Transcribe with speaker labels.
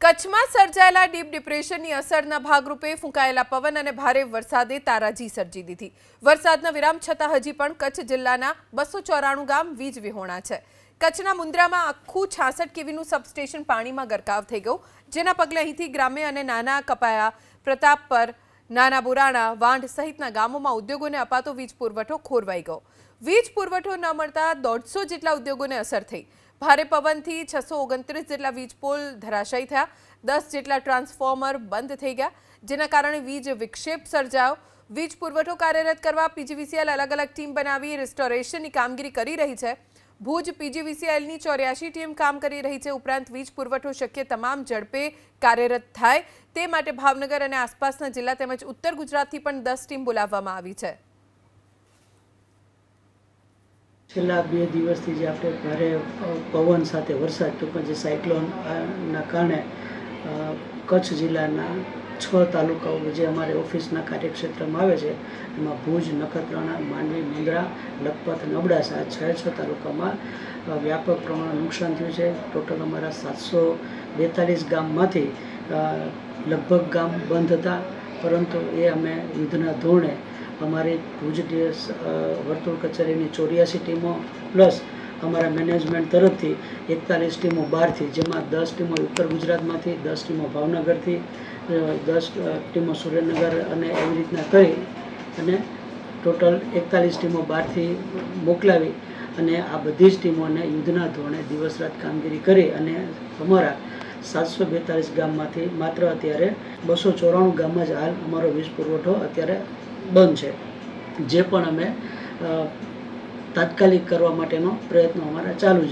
Speaker 1: કચ્છમાં સર્જાયેલા ડીપ ડિપ્રેશનની અસરના ભાગરૂપે ફૂંકાયેલા પવન અને ભારે વરસાદે તારાજી સર્જી દીધી। વરસાદના વિરામ છતાં હજી પણ કચ્છ જિલ્લાના 294 ગામ વીજ વિહોણા છે। કચ્છના મુન્દ્રામાં આખું 66 કેવીનું સબસ્ટેશન પાણીમાં ગરકાવ થઈ ગયું, જેના પગલે અહીંથી ગ્રામ્ય અને નાના કપાયા, પ્રતાપપર, નાના બોરાણા, વાંઢ સહિતના ગામોમાં ઉદ્યોગોને અપાતો વીજ પુરવઠો ખોરવાઈ ગયો। વીજ પુરવઠો ન મળતા 150 જેટલા ઉદ્યોગોને અસર થઈ। ભારે પવનથી 629 જેટલા વીજ પોલ ધરાશાયી થયા, 10 જેટલા ટ્રાન્સફોર્મર બંધ થઈ ગયા, જેના કારણે વીજ વિક્ષેપ સર્જાયો। વીજ પુરવઠો કાર્યરત કરવા પીજીવીસીએલ અલગ અલગ ટીમ બનાવી રિસ્ટોરેશનની કામગીરી કરી રહી છે। ભુજ પીજીવીસીએલની 84 ટીમ કામ કરી રહી છે। ઉપરાંત વીજ પુરવઠો શક્ય તમામ ઝડપે કાર્યરત થાય તે માટે ભાવનગર અને આસપાસના જિલ્લા તેમજ ઉત્તર ગુજરાતથી પણ 10 ટીમ બોલાવવામાં આવી છે।
Speaker 2: છેલ્લા 2 દિવસથી જે આપણે ભારે પવન સાથે વરસાદ ટૂંકમાં જે સાયક્લોનના કારણે કચ્છ જિલ્લાના 6 તાલુકાઓ જે અમારે ઓફિસના કાર્યક્ષેત્રમાં આવે છે, એમાં ભુજ, નખત્રાણા, માંડવી, મુન્દ્રા, લખપત અને અબડાસા 6 તાલુકામાં વ્યાપક પ્રમાણમાં નુકસાન થયું છે। ટોટલ અમારા 742 ગામમાંથી લગભગ ગામ બંધ હતા, પરંતુ એ અમે યુદ્ધના ધોરણે અમારી ભુજ ડીએસ વર્તુળ કચેરીની 84 ટીમો પ્લસ અમારા મેનેજમેન્ટ તરફથી 41 ટીમો બહારથી, જેમાં 10 ટીમો ઉત્તર ગુજરાતમાંથી, 10 ટીમો ભાવનગરથી, 10 ટીમો સુરેન્દ્રનગર અને એવી રીતના કરી અને ટોટલ 41 ટીમો બહારથી મોકલાવી અને આ બધી જ ટીમોને યુદ્ધના ધોરણે દિવસ રાત કામગીરી કરી અને અમારા 742 ગામમાંથી માત્ર અત્યારે 294 ગામમાં જ હાલ અમારો વીજ પુરવઠો અત્યારે બંધ છે, જે પણ અમે તાત્કાલિક કરવા માટેનો પ્રયત્નો અમારા ચાલુ છે।